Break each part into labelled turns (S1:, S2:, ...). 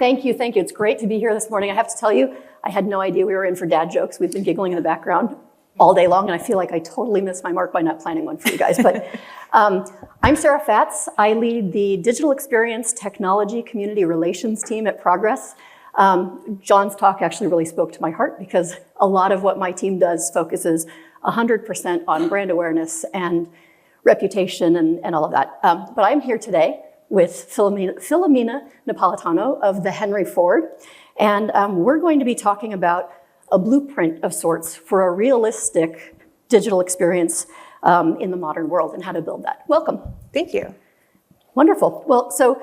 S1: Thank you. It's great to be here this morning. I have to tell you, I had no idea we were in for dad jokes. We've been giggling in the background all day long, and I feel like I totally missed my mark by not planning one for you guys. But I'm Sara Faatz. I lead the Digital Experience Technology Community Relations team at Progress. John's talk actually really spoke to my heart because a lot of what my team does focuses 100% on brand awareness and reputation and all of that. But I'm here today with Filomena Napolitano of the Henry Ford. And we're going to be talking about a blueprint of sorts for a realistic digital experience in the modern world and how to build that. Welcome.
S2: Thank you.
S1: Wonderful. Well, so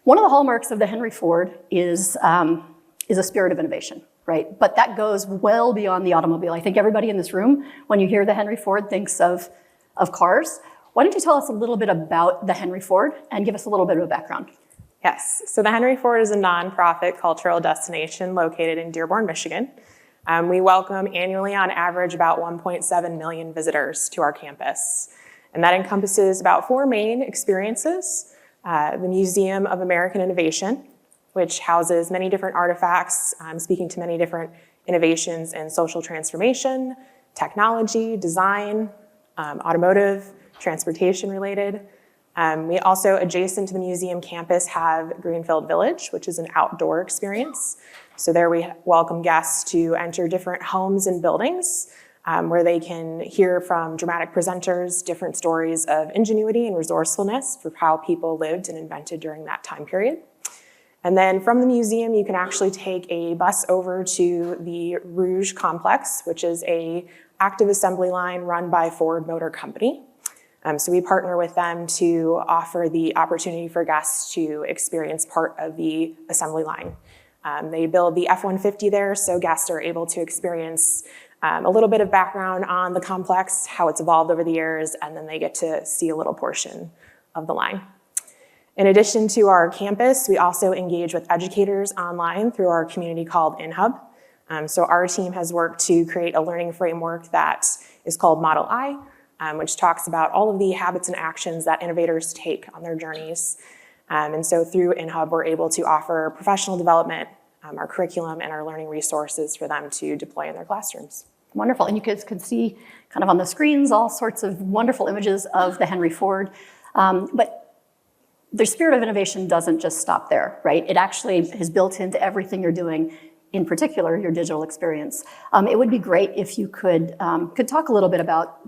S1: one of the hallmarks of the Henry Ford is a spirit of innovation, right? But that goes well beyond the automobile. I think everybody in this room, when you hear the Henry Ford, thinks of cars. Why don't you tell us a little bit about the Henry Ford and give us a little bit of a background?
S2: Yes, so the Henry Ford is a nonprofit cultural destination located in Dearborn, Michigan. We welcome annually on average about 1.7 million visitors to our campus. And that encompasses about 4 main experiences. The Museum of American Innovation, which houses many different artifacts, speaking to many different innovations in social transformation, technology, design, automotive, transportation related. We also, adjacent to the museum campus, have Greenfield Village, which is an outdoor experience. So there we welcome guests to enter different homes and buildings where they can hear from dramatic presenters different stories of ingenuity and resourcefulness for how people lived and invented during that time period. And then from the museum, you can actually take a bus over to the Rouge Complex, which is a active assembly line run by Ford Motor Company. So we partner with them to offer the opportunity for guests to experience part of the assembly line. They build the F-150 there, so guests are able to experience a little bit of background on the complex, how it's evolved over the years, and then they get to see a little portion of the line. In addition to our campus, we also engage with educators online through our community called InHub. So our team has worked to create a learning framework that is called Model I, which talks about all of the habits and actions that innovators take on their journeys. And so through InHub, we're able to offer professional development, our curriculum, and our learning resources for them to deploy in their classrooms.
S1: Wonderful. And you guys can see kind of on the screens all sorts of wonderful images of the Henry Ford. But the spirit of innovation doesn't just stop there, right? It actually is built into everything you're doing, in particular, your digital experience. It would be great if you could talk a little bit about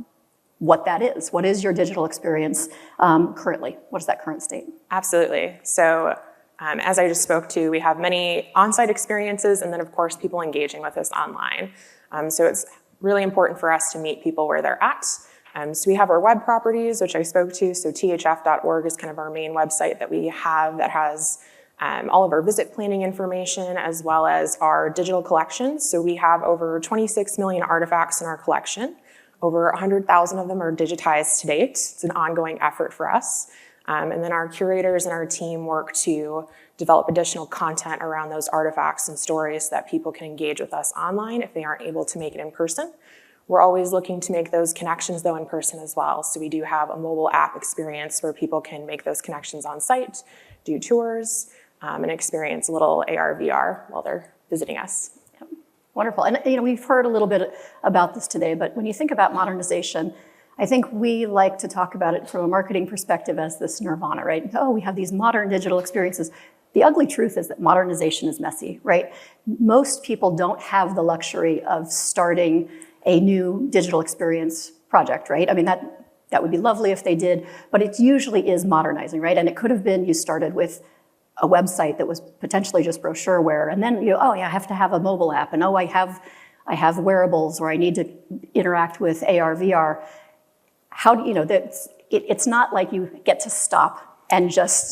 S1: what that is. What is your digital experience currently? What is that current state?
S2: Absolutely. So as I just spoke to, we have many on-site experiences and then of course people engaging with us online. So it's really important for us to meet people where they're at. So we have our web properties, which I spoke to. So thf.org is kind of our main website that we have that has all of our visit planning information as well as our digital collections. So we have over 26 million artifacts in our collection. Over 100,000 of them are digitized to date. It's an ongoing effort for us. And then our curators and our team work to develop additional content around those artifacts and stories so that people can engage with us online if they aren't able to make it in person. We're always looking to make those connections though in person as well. So we do have a mobile app experience where people can make those connections on site, do tours, and experience a little AR, VR while they're visiting us.
S1: Wonderful. And we've heard a little bit about this today, but when you think about modernization, I think we like to talk about it from a marketing perspective as this nirvana, right? Oh, we have these modern digital experiences. The ugly truth is that modernization is messy, right? Most people don't have the luxury of starting a new digital experience project, right? I mean, that would be lovely if they did, but it usually is modernizing, right? And it could have been you started with a website that was potentially just brochureware, and then I have to have a mobile app, and I have wearables, or I need to interact with AR, VR. How do it's not like you get to stop and just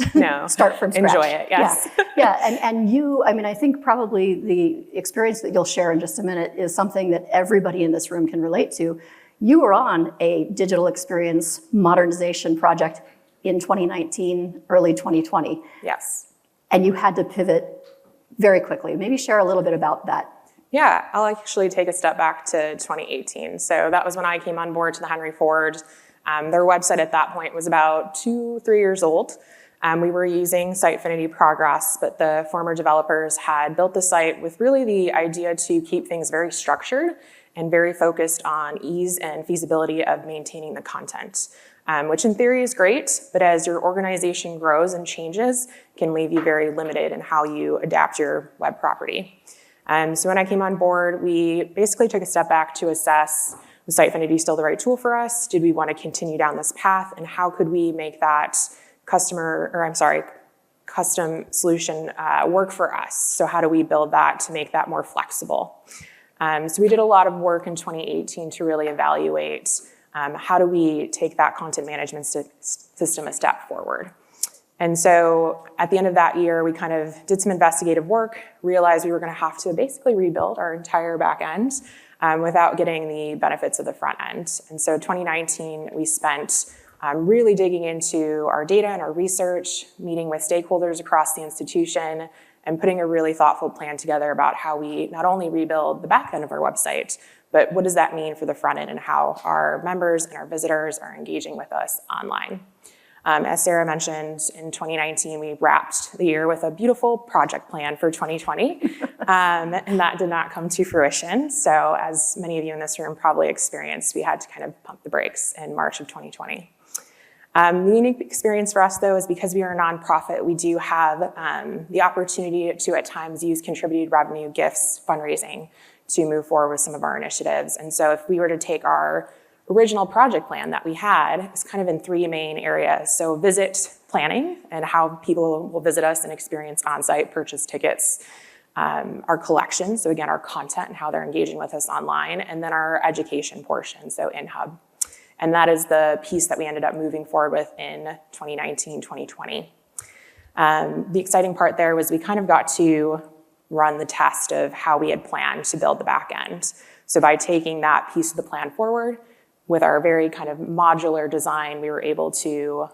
S1: start from scratch.
S2: Enjoy it, yes.
S1: And you, I think probably the experience that you'll share in just a minute is something that everybody in this room can relate to. You were on a digital experience modernization project in 2019, early 2020.
S2: Yes.
S1: And you had to pivot very quickly. Maybe share a little bit about that.
S2: Yeah, I'll actually take a step back to 2018. So that was when I came on board to the Henry Ford. Their website at that point was about 2-3 years old. We were using Sitefinity Progress, but the former developers had built the site with really the idea to keep things very structured and very focused on ease and feasibility of maintaining the content, which in theory is great, but as your organization grows and changes, can leave you very limited in how you adapt your web property. So when I came on board, we basically took a step back to assess, was Sitefinity still the right tool for us? Did we want to continue down this path? And how could we make that custom solution work for us? So how do we build that to make that more flexible? So we did a lot of work in 2018 to really evaluate how do we take that content management system a step forward. And so at the end of that year, we kind of did some investigative work, realized we were going to have to basically rebuild our entire back end without getting the benefits of the front end. And so 2019, we spent really digging into our data and our research, meeting with stakeholders across the institution, and putting a really thoughtful plan together about how we not only rebuild the back end of our website, but what does that mean for the front end and how our members and our visitors are engaging with us online. As Sara mentioned, in 2019, we wrapped the year with a beautiful project plan for 2020, and that did not come to fruition. So as many of you in this room probably experienced, we had to kind of pump the brakes in March of 2020. The unique experience for us, though, is because we are a nonprofit, we do have the opportunity to at times use contributed revenue, gifts, fundraising to move forward with some of our initiatives. And so if we were to take our original project plan that we had, it's kind of in three main areas. So visit planning and how people will visit us and experience on-site purchase tickets, our collection, so again, our content and how they're engaging with us online, and then our education portion, so in-hub. And that is the piece that we ended up moving forward with in 2019, 2020. The exciting part there was we kind of got to run the test of how we had planned to build the back end. So by taking that piece of the plan forward, with our very kind of modular design, we were able to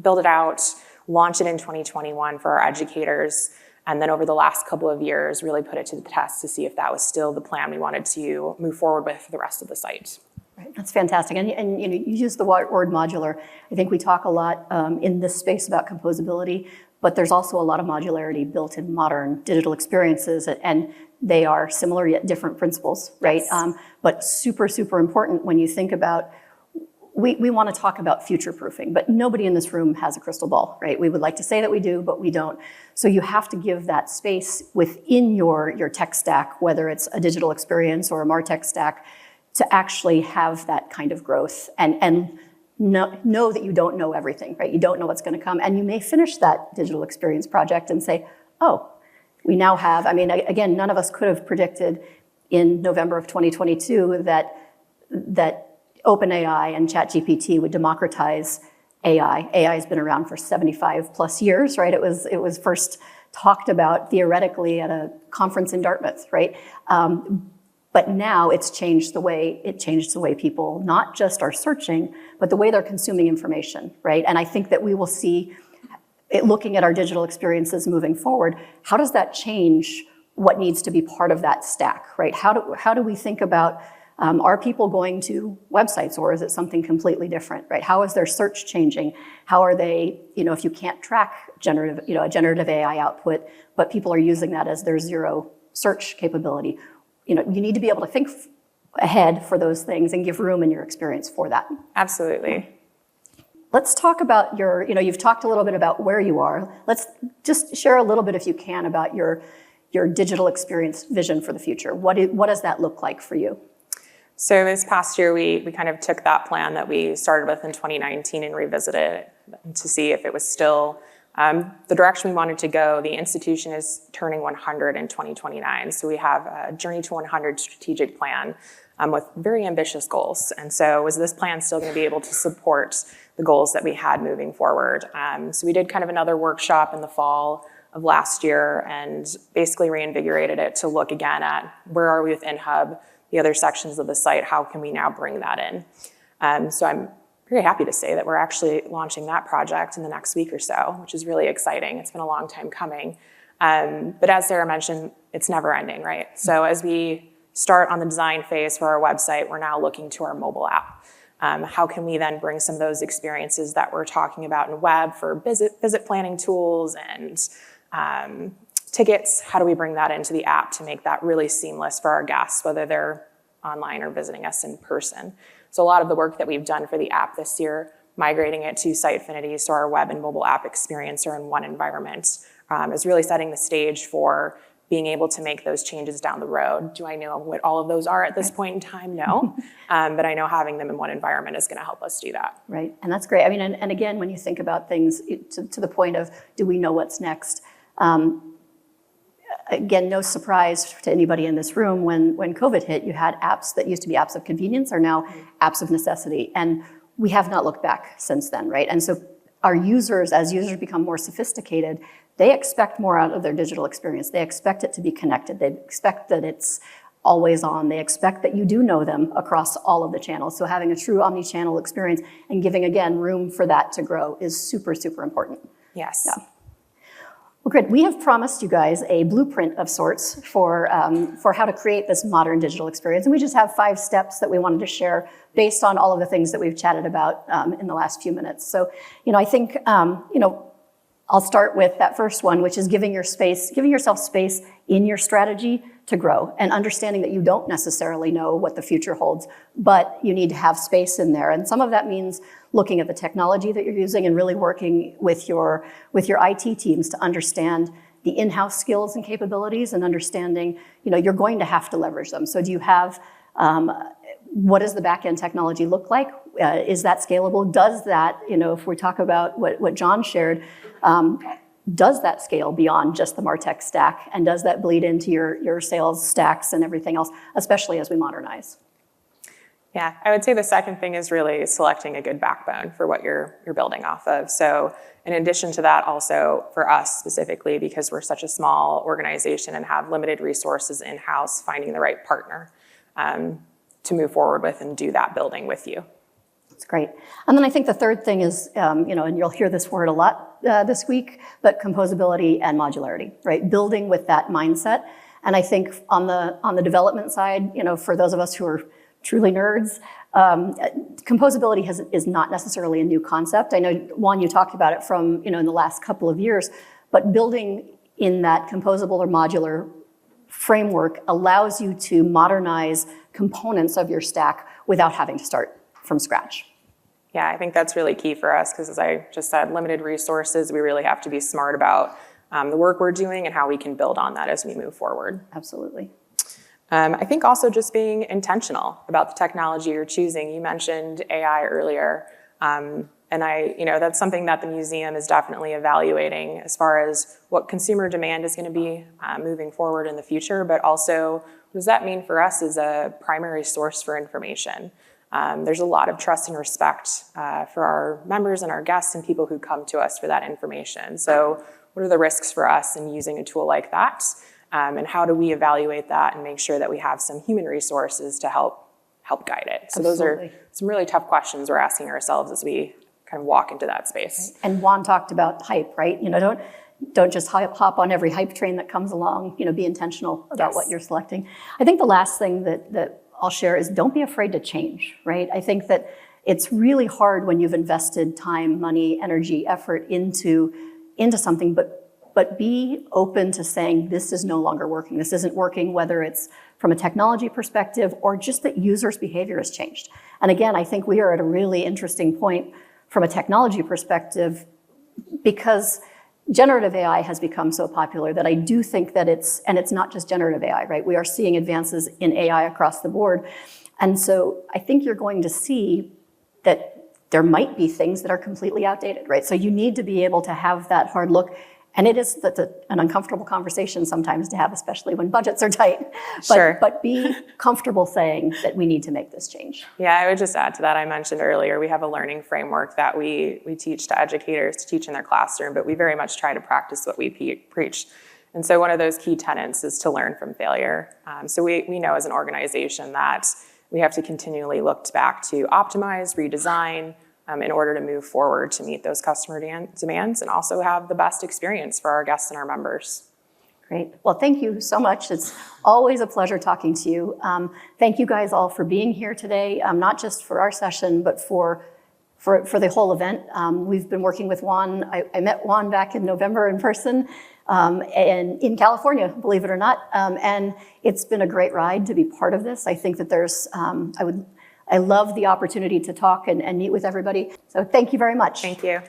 S2: build it out, launch it in 2021 for our educators, and then over the last couple of years, really put it to the test to see if that was still the plan we wanted to move forward with for the rest of the site.
S1: Right, that's fantastic. And you know, you use the word modular. I think we talk a lot in this space about composability, but there's also a lot of modularity built in modern digital experiences, and they are similar yet different principles, right? Yes. But super, super important when you think about, we want to talk about future-proofing, but nobody in this room has a crystal ball, right? We would like to say that we do, but we don't. So you have to give that space within your tech stack, whether it's a digital experience or a MarTech stack, to actually have that kind of growth and know that you don't know everything, right? You don't know what's going to come. And you may finish that digital experience project and say, oh, we now have, I mean, again, none of us could have predicted in November of 2022 that OpenAI and ChatGPT would democratize AI. AI has been around for 75 plus years, right? It was first talked about theoretically at a conference in Dartmouth, right? But now it's changed the way people not just are searching, but the way they're consuming information, right? And I think that we will see, looking at our digital experiences moving forward, how does that change what needs to be part of that stack, right? How do we think about, are people going to websites, or is it something completely different, right? How is their search changing? How are they, if you can't track a generative AI output, but people are using that as their zero search capability? You need to be able to think ahead for those things and give room in your experience for that.
S2: Absolutely.
S1: Let's talk about you've talked a little bit about where you are. Let's just share a little bit, if you can, about your digital experience vision for the future. What does that look like for you?
S2: So this past year, we kind of took that plan that we started with in 2019 and revisited it to see if it was still the direction we wanted to go. The institution is turning 100 in 2029. So we have a Journey to 100 strategic plan with very ambitious goals. And so was this plan still going to be able to support the goals that we had moving forward? So we did kind of another workshop in the fall of last year and basically reinvigorated it to look again at where are we with in-hub, the other sections of the site, how can we now bring that in? So I'm very happy to say that we're actually launching that project in the next week or so, which is really exciting. It's been a long time coming. But as Sara mentioned, it's never ending, right? So as we start on the design phase for our website, we're now looking to our mobile app. How can we then bring some of those experiences that we're talking about in web for visit planning tools and tickets? How do we bring that into the app to make that really seamless for our guests, whether they're online or visiting us in person? So a lot of the work that we've done for the app this year, migrating it to Sitefinity, so our web and mobile app experience are in one environment, is really setting the stage for being able to make those changes down the road. Do I know what all of those are at this point in time? No, but I know having them in one environment is gonna help us do that.
S1: Right, and that's great. I mean, and again, when you think about things to the point of, do we know what's next? Again, no surprise to anybody in this room, when COVID hit, you had apps that used to be apps of convenience are now apps of necessity. And we have not looked back since then, right? And so our users, as users become more sophisticated, they expect more out of their digital experience. They expect it to be connected. They expect that it's always on. They expect that you do know them across all of the channels. So having a true omni-channel experience and giving, again, room for that to grow is super, super important.
S2: Yes.
S1: Yeah. Well, great. We have promised you guys a blueprint of sorts for how to create this modern digital experience. And we just have 5 steps that we wanted to share based on all of the things that we've chatted about in the last few minutes. So, I think, I'll start with that first one, which is giving yourself space in your strategy to grow, and understanding that you don't necessarily know what the future holds, but you need to have space in there. And some of that means looking at the technology that you're using and really working with your IT teams to understand the in-house skills and capabilities, and understanding, you're going to have to leverage them. So do you have, what does the back-end technology look like? Is that scalable? Does that, if we talk about what John shared, does that scale beyond just the MarTech stack? And does that bleed into your sales stacks and everything else, especially as we modernize?
S2: Yeah, I would say the second thing is really selecting a good backbone for what you're building off of. So in addition to that, also for us specifically, because we're such a small organization and have limited resources in-house, finding the right partner to move forward with and do that building with you.
S1: That's great. And then I think the third thing is, and you'll hear this word a lot this week, but composability and modularity, right? Building with that mindset. And I think on the development side, for those of us who are truly nerds, composability is not necessarily a new concept. I know, Juan, you talked about it from, in the last couple of years, but building in that composable or modular framework allows you to modernize components of your stack without having to start from scratch.
S2: Yeah, I think that's really key for us, because as I just said, limited resources, we really have to be smart about the work we're doing and how we can build on that as we move forward.
S1: Absolutely.
S2: I think also just being intentional about the technology you're choosing. You mentioned AI earlier, and that's something that the museum is definitely evaluating as far as what consumer demand is going to be moving forward in the future, but also what does that mean for us as a primary source for information? There's a lot of trust and respect for our members and our guests and people who come to us for that information. So what are the risks for us in using a tool like that? And how do we evaluate that and make sure that we have some human resources to help guide it? So
S1: Absolutely.
S2: Those are some really tough questions we're asking ourselves as we kind of walk into that space.
S1: And Juan talked about hype, right? Don't just hop on every hype train that comes along. Be intentional about what you're selecting. I think the last thing that I'll share is don't be afraid to change, right? I think that it's really hard when you've invested time, money, energy, effort into something, but be open to saying this is no longer working. This isn't working, whether it's from a technology perspective or just that users' behavior has changed. And again, I think we are at a really interesting point from a technology perspective, because generative AI has become so popular that I do think that it's not just generative AI, right? We are seeing advances in AI across the board. And so I think you're going to see that there might be things that are completely outdated, right? So you need to be able to have that hard look. And that's an uncomfortable conversation sometimes to have, especially when budgets are tight. But be comfortable saying that we need to make this change.
S2: Yeah, I would just add to that. I mentioned earlier, we have a learning framework that we teach to educators to teach in their classroom, but we very much try to practice what we preach. And so one of those key tenets is to learn from failure. So we know as an organization that we have to continually look back to optimize, redesign, in order to move forward to meet those customer demands and also have the best experience for our guests and our members.
S1: Great. Well, thank you so much. It's always a pleasure talking to you. Thank you guys all for being here today, not just for our session, but for the whole event. We've been working with Juan. I met Juan back in November in person and in California, believe it or not. And it's been a great ride to be part of this. I think that there's, I love the opportunity to talk and meet with everybody. So thank you very much.
S2: Thank you.